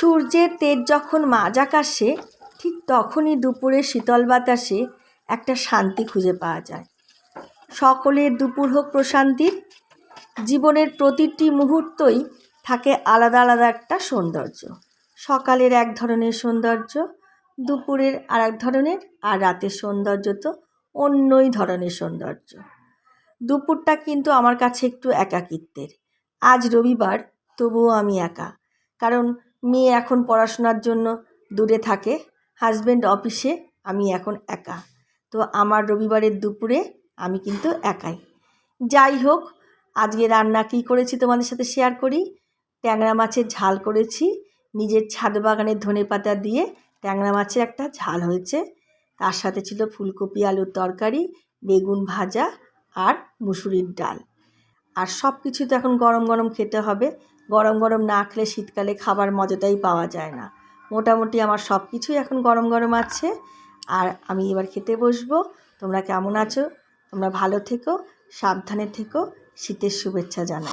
সূর্যের তেজ যখন মাঝ আকাশে, ঠিক তখনই দুপুরের শীতল বাতাসে একটা শান্তি খুঁজে পাওয়া যায়। সকলের দুপুর হোক প্রশান্তির। জীবনের প্রতিটি মুহূর্তই থাকে আলাদা আলাদা একটা সৌন্দর্য। সকালের এক ধরনের সৌন্দর্য, দুপুরের আর এক ধরনের, আর রাতের সৌন্দর্য তো অন্যই ধরনের সৌন্দর্য। দুপুরটা কিন্তু আমার কাছে একটু একাকিত্বের। আজ রবিবার, তবুও আমি একা, কারণ মেয়ে এখন পড়াশোনার জন্য দূরে থাকে, হাজব্যান্ড অফিসে, আমি এখন একা। তো আমার রবিবারের দুপুরে আমি কিন্তু একাই। যাই হোক, আজকে রান্না কী করেছি তোমাদের সাথে শেয়ার করি। ট্যাংরা মাছের ঝাল করেছি, নিজের ছাদ বাগানের ধনেপাতা দিয়ে ট্যাংরা মাছের একটা ঝাল হয়েছে। তার সাথে ছিল ফুলকপি আলুর তরকারি, বেগুন ভাজা আর মুসুরির ডাল। আর সব কিছু তো এখন গরম গরম খেতে হবে। গরম গরম না খেলে শীতকালে খাবার মজাটাই পাওয়া যায় না। মোটামুটি আমার সব কিছুই এখন গরম গরম আছে, আর আমি এবার খেতে বসবো। তোমরা কেমন আছো? তোমরা ভালো থেকো, সাবধানে থেকো, শীতের শুভেচ্ছা জানাই।